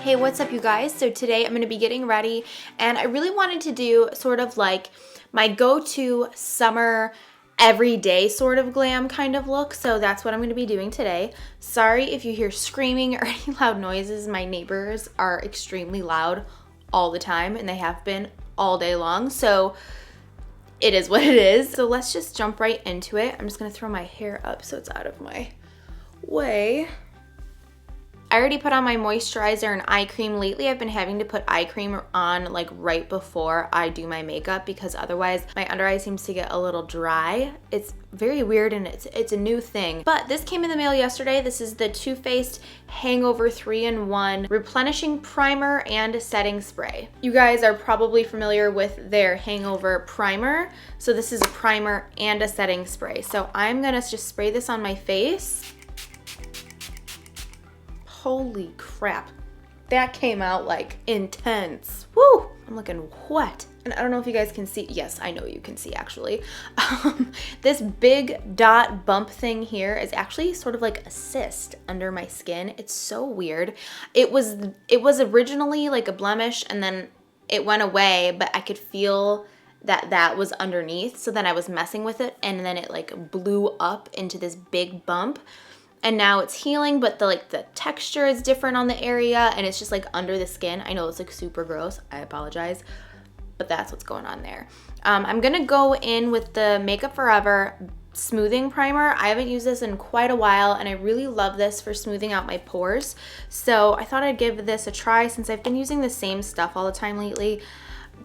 Hey, what's up you guys? So today I'm going to be getting ready and I really wanted to do sort of like my go-to summer everyday sort of glam kind of look. So that's what I'm going to be doing today. Sorry if you hear screaming or any loud noises. My neighbors are extremely loud all the time and they have been all day long. So it is what it is. So let's just jump right into it. I'm just going to throw my hair up so it's out of my way. I already put on my moisturizer and eye cream. Lately I've been having to put eye cream on like right before I do my makeup because otherwise my under eye seems to get a little dry. It's very weird and it's a new thing. But this came in the mail yesterday. This is the Too Faced Hangover 3-in-1 Replenishing Primer and Setting Spray. You guys are probably familiar with their Hangover Primer. So this is a primer and a setting spray. So I'm gonna just spray this on my face. Holy crap. That came out like intense. Woo! I'm looking wet. And I don't know if you guys can see. Yes, I know you can see actually. This big dot bump thing here is actually sort of like a cyst under my skin. It's so weird. It was originally like a blemish and then it went away, but I could feel that was underneath. So then I was messing with it and then it like blew up into this big bump. And now it's healing, but the texture is different on the area and it's just like under the skin. I know it's like super gross, I apologize, but that's what's going on there. I'm gonna go in with the Makeup Forever smoothing primer. I haven't used this in quite a while and I really love this for smoothing out my pores. So I thought I'd give this a try since I've been using the same stuff all the time lately.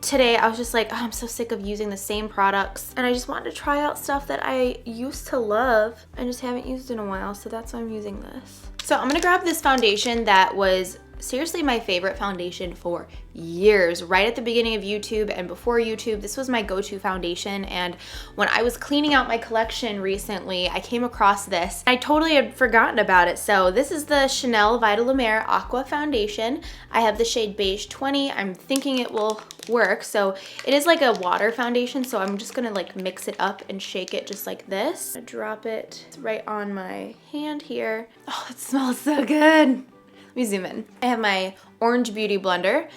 Today I was just like, oh, I'm so sick of using the same products and I just wanted to try out stuff that I used to love and just haven't used in a while, so that's why I'm using this. So I'm gonna grab this foundation that was seriously my favorite foundation for years. Right at the beginning of YouTube and before YouTube, this was my go-to foundation, and when I was cleaning out my collection recently, I came across this. I totally had forgotten about it. So this is the Chanel Vita Lumiere Aqua Foundation. I have the shade Beige 20. I'm thinking it will work. So it is like a water foundation, so I'm just gonna like mix it up and shake it just like this. Drop it right on my hand here. Oh, it smells so good. Let me zoom in. I have my Orange Beauty Blender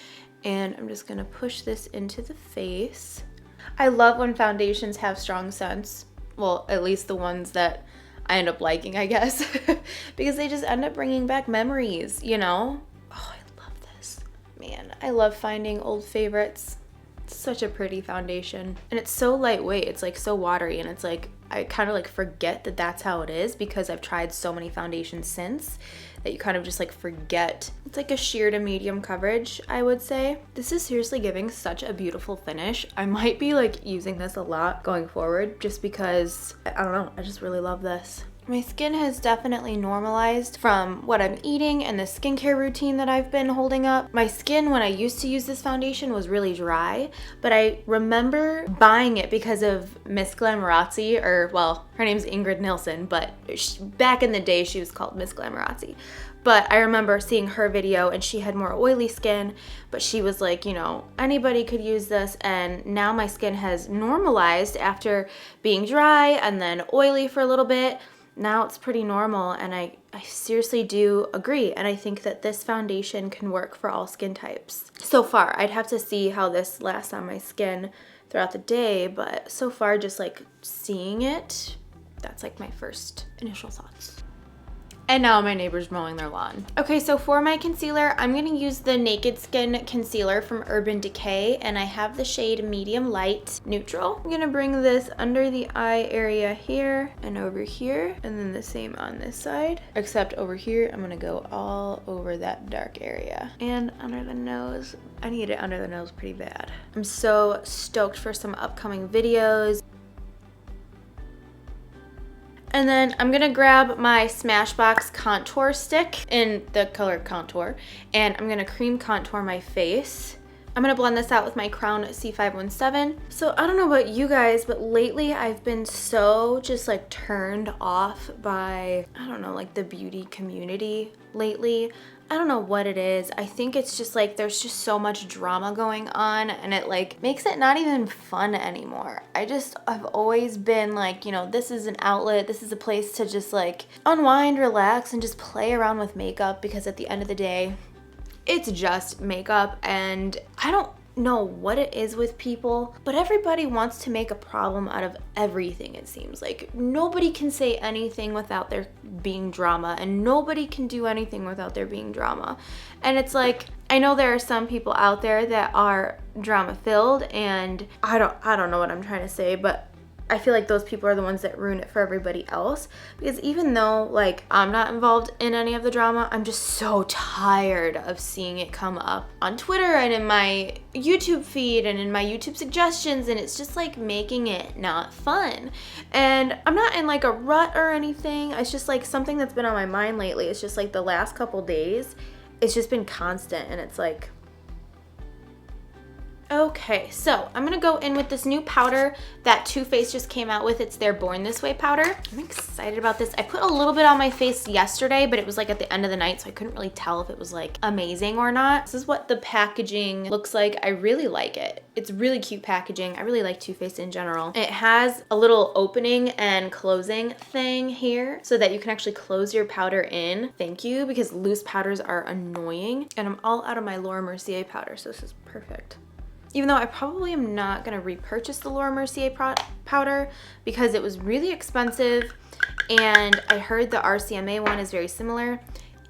and I'm just gonna push this into the face. I love when foundations have strong scents. Well, at least the ones that I end up liking, I guess, because they just end up bringing back memories, you know? Oh, I love this. Man, I love finding old favorites. It's such a pretty foundation. And it's so lightweight, it's like so watery, and it's like, I kind of like forget that that's how it is because I've tried so many foundations since that you kind of just like forget. It's like a sheer to medium coverage, I would say. This is seriously giving such a beautiful finish. I might be like using this a lot going forward just because, I don't know, I just really love this. My skin has definitely normalized from what I'm eating and the skincare routine that I've been holding up. My skin, when I used to use this foundation, was really dry, but I remember buying it because of Miss Glamorazzi, or well, her name's Ingrid Nilsson, but back in the day she was called Miss Glamorazzi. But I remember seeing her video and she had more oily skin, but she was like, you know, anybody could use this, and now my skin has normalized after being dry and then oily for a little bit. Now it's pretty normal, and I seriously do agree, and I think that this foundation can work for all skin types. So far, I'd have to see how this lasts on my skin throughout the day, but so far just like seeing it, that's like my first initial thoughts. And now my neighbor's mowing their lawn. Okay, so for my concealer, I'm gonna use the Naked Skin Concealer from Urban Decay, and I have the shade Medium Light Neutral. I'm gonna bring this under the eye area here and over here, and then the same on this side. Except over here, I'm gonna go all over that dark area. And under the nose, I need it under the nose pretty bad. I'm so stoked for some upcoming videos. And then I'm gonna grab my Smashbox contour stick in the color Contour, and I'm gonna cream contour my face. I'm gonna blend this out with my Crown C517. So I don't know about you guys, but lately I've been so just like turned off by, I don't know, like the beauty community lately. I don't know what it is. I think it's just like there's just so much drama going on and it like makes it not even fun anymore. I've always been like, you know, this is an outlet, this is a place to just like unwind, relax, and just play around with makeup, because at the end of the day, it's just makeup, and I don't know what it is with people, but everybody wants to make a problem out of everything, it seems. Like nobody can say anything without there being drama, and nobody can do anything without there being drama. And it's like, I know there are some people out there that are drama filled, and I don't know what I'm trying to say, but I feel like those people are the ones that ruin it for everybody else. Because even though like I'm not involved in any of the drama, I'm just so tired of seeing it come up on Twitter and in my YouTube feed and in my YouTube suggestions, and it's just like making it not fun. And I'm not in like a rut or anything. It's just like something that's been on my mind lately. It's just like the last couple days, it's just been constant, and it's like, okay, so I'm gonna go in with this new powder that Too Faced just came out with. It's their Born This Way powder. I'm excited about this. I put a little bit on my face yesterday, but it was like at the end of the night, so I couldn't really tell if it was like amazing or not. This is what the packaging looks like. I really like it. It's really cute packaging. I really like Too Faced in general. It has a little opening and closing thing here so that you can actually close your powder in. Thank you, because loose powders are annoying. And I'm all out of my Laura Mercier powder, so this is perfect. Even though I probably am not gonna repurchase the Laura Mercier powder because it was really expensive, and I heard the RCMA one is very similar,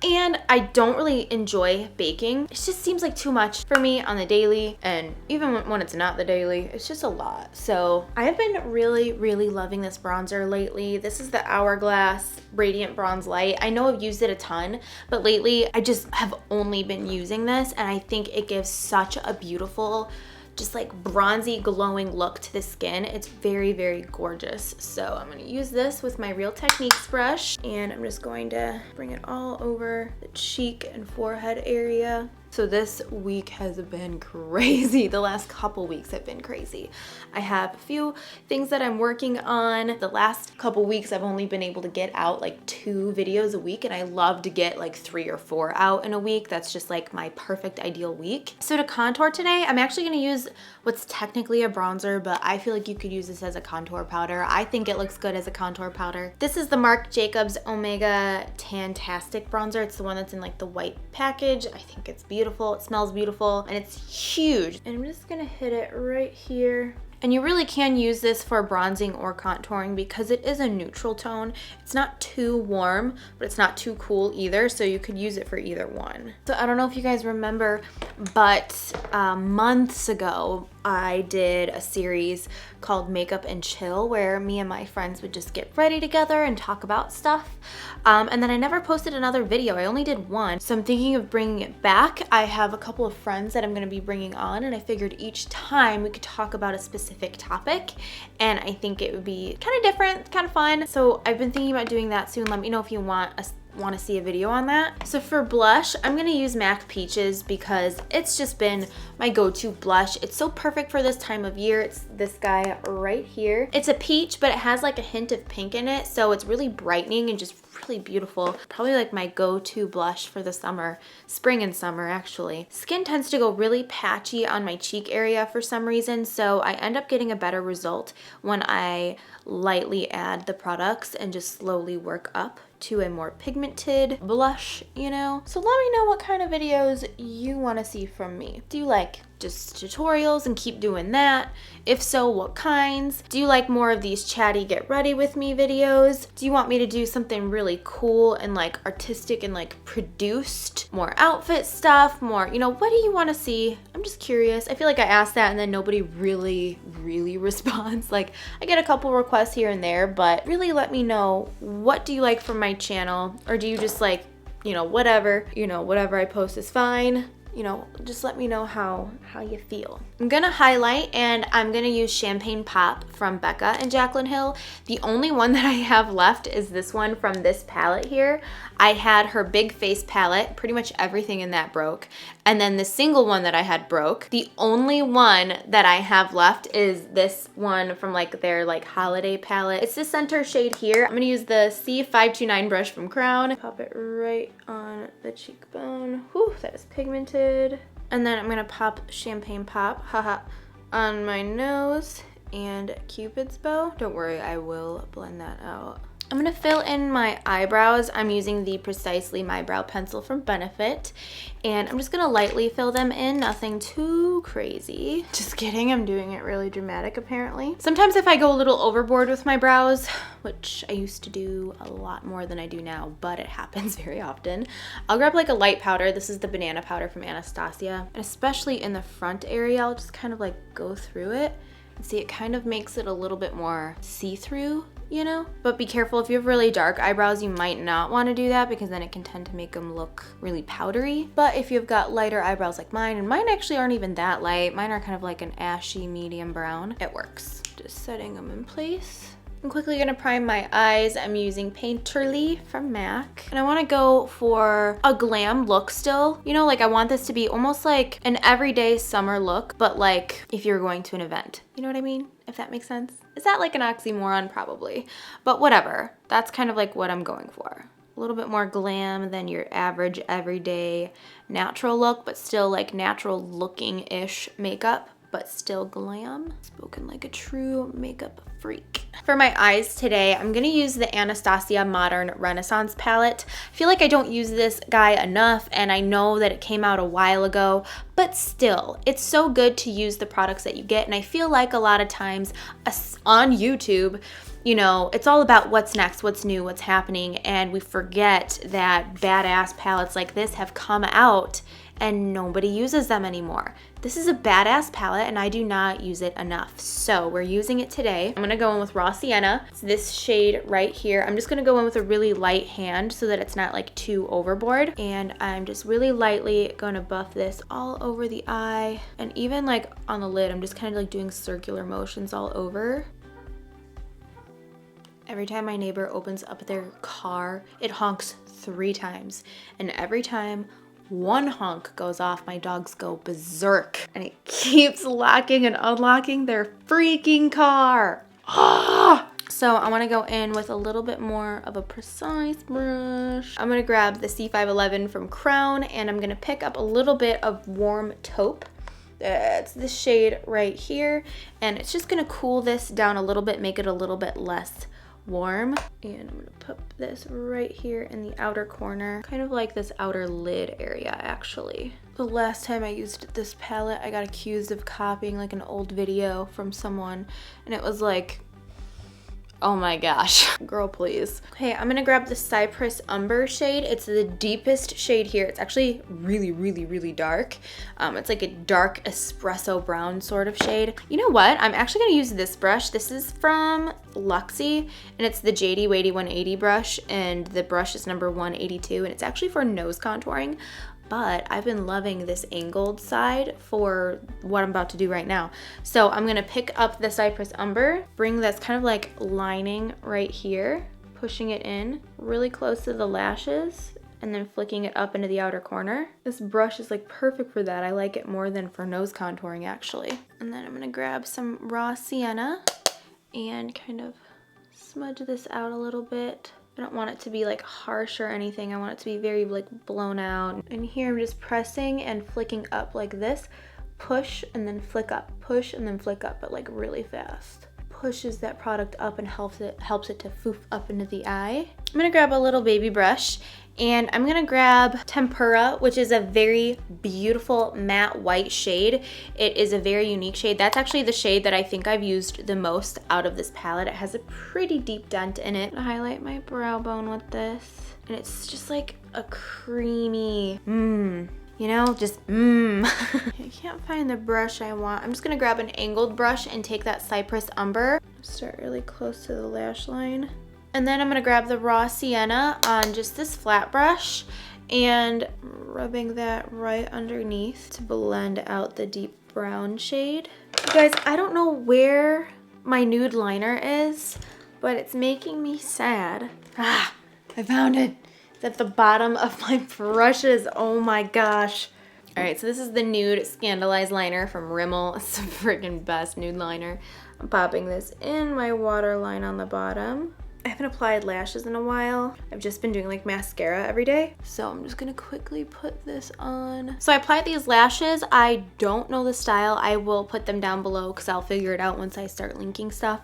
and I don't really enjoy baking. It just seems like too much for me on the daily, and even when it's not the daily, it's just a lot. So I have been really, really loving this bronzer lately. This is the Hourglass Radiant Bronze Light. I know I've used it a ton, but lately I just have only been using this, and I think it gives such a beautiful, just like bronzy glowing look to the skin. It's very, very gorgeous. So I'm gonna use this with my Real Techniques brush, and I'm just going to bring it all over the cheek and forehead area. So this week has been crazy. The last couple weeks have been crazy. I have a few things that I'm working on. The last couple weeks I've only been able to get out like 2 videos a week, and I love to get like 3 or 4 out in a week. That's just like my perfect ideal week. So to contour today, I'm actually gonna use what's technically a bronzer, but I feel like you could use this as a contour powder. I think it looks good as a contour powder. This is the Marc Jacobs Omega Tantastic bronzer. It's the one that's in like the white package. I think it's beautiful. It smells beautiful, and it's huge. And I'm just gonna hit it right here. And you really can use this for bronzing or contouring because it is a neutral tone. It's not too warm, but it's not too cool either, so you could use it for either one. So I don't know if you guys remember, but months ago, I did a series called Makeup and Chill where me and my friends would just get ready together and talk about stuff. And then I never posted another video. I only did one. So I'm thinking of bringing it back. I have a couple of friends that I'm gonna be bringing on, and I figured each time we could talk about a specific topic, and I think it would be kind of different, kind of fun. So I've been thinking about doing that soon. Let me know if you want to see a video on that. So for blush, I'm gonna use MAC Peaches because it's just been my go-to blush. It's so perfect for this time of year. It's this guy right here. It's a peach, but it has like a hint of pink in it, so it's really brightening and just really beautiful. Probably like my go-to blush for the summer, spring and summer actually. Skin tends to go really patchy on my cheek area for some reason, so I end up getting a better result when I lightly add the products and just slowly work up to a more pigmented blush, you know? So let me know what kind of videos you want to see from me. Do you like just tutorials and keep doing that? If so, what kinds? Do you like more of these chatty get ready with me videos? Do you want me to do something really cool and like artistic and like produced? More outfit stuff, more, you know, what do you want to see? I'm just curious. I feel like I asked that and then nobody really responds. Like I get a couple requests here and there, but really let me know, what do you like from my channel? Or do you just like, whatever I post is fine? Just let me know how you feel. I'm gonna highlight, and I'm gonna use Champagne Pop from Becca and Jaclyn Hill. The only one that I have left is this one from this palette here. I had her Big Face palette, pretty much everything in that broke. And then the single one that I had broke. The only one that I have left is this one from like their like holiday palette. It's the center shade here. I'm gonna use the C529 brush from Crown. Pop it right on the cheekbone. Whew, that is pigmented. And then I'm gonna pop Champagne Pop, on my nose and Cupid's bow. Don't worry, I will blend that out. I'm gonna fill in my eyebrows. I'm using the Precisely My Brow Pencil from Benefit, and I'm just gonna lightly fill them in, nothing too crazy. Just kidding, I'm doing it really dramatic apparently. Sometimes if I go a little overboard with my brows, which I used to do a lot more than I do now, but it happens very often, I'll grab like a light powder. This is the banana powder from Anastasia, and especially in the front area, I'll just kind of like go through it. And see, it kind of makes it a little bit more see-through, you know? But be careful, if you have really dark eyebrows, you might not want to do that because then it can tend to make them look really powdery. But if you've got lighter eyebrows like mine, and mine actually aren't even that light, mine are kind of like an ashy medium brown, it works. Just setting them in place. I'm quickly gonna prime my eyes. I'm using Painterly from MAC. And I wanna go for a glam look still. You know, like I want this to be almost like an everyday summer look, but like if you're going to an event. You know what I mean? If that makes sense. Is that like an oxymoron? Probably. But whatever. That's kind of like what I'm going for. A little bit more glam than your average everyday natural look, but still like natural looking-ish makeup, but still glam. Spoken like a true makeup freak. For my eyes today, I'm gonna use the Anastasia Modern Renaissance palette. I feel like I don't use this guy enough, and I know that it came out a while ago, but still, it's so good to use the products that you get, and I feel like a lot of times on YouTube, you know, it's all about what's next, what's new, what's happening, and we forget that badass palettes like this have come out and nobody uses them anymore. This is a badass palette and I do not use it enough. So we're using it today. I'm gonna go in with Raw Sienna. It's this shade right here. I'm just gonna go in with a really light hand so that it's not like too overboard. And I'm just really lightly gonna buff this all over the eye. And even like on the lid, I'm just kind of like doing circular motions all over. Every time my neighbor opens up their car, it honks 3 times. And every time one honk goes off, my dogs go berserk. And it keeps locking and unlocking their freaking car. Ah! So I want to go in with a little bit more of a precise brush. I'm going to grab the C511 from Crown, and I'm going to pick up a little bit of Warm Taupe. It's this shade right here. And it's just going to cool this down a little bit, make it a little bit less warm. And I'm gonna put this right here in the outer corner, kind of like this outer lid area actually. The last time I used this palette, I got accused of copying like an old video from someone, and it was like, oh my gosh, girl please. Okay, I'm gonna grab the Cypress Umber shade. It's the deepest shade here. It's actually really, really, really dark. It's like a dark espresso brown sort of shade. You know what? I'm actually gonna use this brush. This is from Luxie, and it's the JD Wadey 180 brush, and the brush is number 182, and it's actually for nose contouring. But I've been loving this angled side for what I'm about to do right now. So I'm gonna pick up the Cypress Umber, bring this kind of like lining right here, pushing it in really close to the lashes, and then flicking it up into the outer corner. This brush is like perfect for that. I like it more than for nose contouring actually. And then I'm gonna grab some Raw Sienna and kind of smudge this out a little bit. I don't want it to be like harsh or anything. I want it to be very like blown out. And here I'm just pressing and flicking up like this. Push and then flick up, push and then flick up, but like really fast. Pushes that product up and helps it to foof up into the eye. I'm gonna grab a little baby brush, and I'm gonna grab Tempura, which is a very beautiful matte white shade. It is a very unique shade. That's actually the shade that I think I've used the most out of this palette. It has a pretty deep dent in it. I'm gonna highlight my brow bone with this, and it's just like a creamy, you know, just I can't find the brush I want. I'm just gonna grab an angled brush and take that Cypress Umber. Start really close to the lash line. And then I'm gonna grab the Raw Sienna on just this flat brush and rubbing that right underneath to blend out the deep brown shade. You guys, I don't know where my nude liner is, but it's making me sad. Ah, I found it. It's at the bottom of my brushes. Oh my gosh. All right, so this is the nude Scandalized liner from Rimmel. It's the freaking best nude liner. I'm popping this in my waterline on the bottom. I haven't applied lashes in a while. I've just been doing like mascara every day. So I'm just gonna quickly put this on. So I applied these lashes. I don't know the style. I will put them down below because I'll figure it out once I start linking stuff.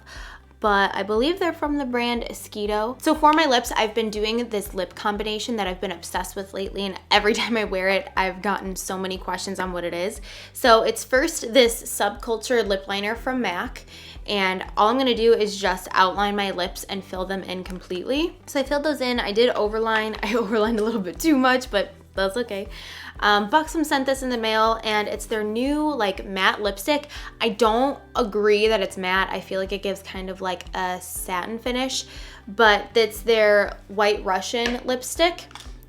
but I believe they're from the brand Esquito. So for my lips, I've been doing this lip combination that I've been obsessed with lately, and every time I wear it, I've gotten so many questions on what it is. So it's first this Subculture lip liner from MAC, and all I'm gonna do is just outline my lips and fill them in completely. So I filled those in. I did overline. I overlined a little bit too much, but that's okay. Buxom sent this in the mail, and it's their new like matte lipstick. I don't agree that it's matte. I feel like it gives kind of like a satin finish, but it's their White Russian lipstick.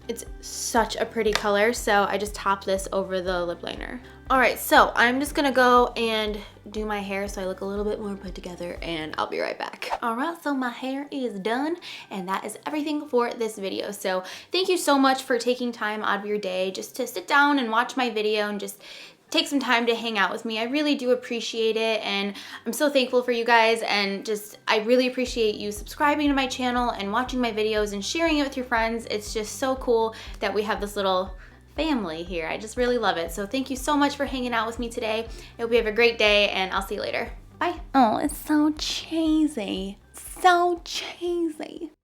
It's such a pretty color, so I just topped this over the lip liner. All right, so I'm just gonna go and do my hair so I look a little bit more put together, and I'll be right back. All right, so my hair is done, and that is everything for this video. So thank you so much for taking time out of your day just to sit down and watch my video and just take some time to hang out with me. I really do appreciate it, and I'm so thankful for you guys, and just I really appreciate you subscribing to my channel and watching my videos and sharing it with your friends. It's just so cool that we have this little family here. I just really love it. So thank you so much for hanging out with me today. I hope you have a great day, and I'll see you later. Bye. Oh, it's so cheesy. So cheesy.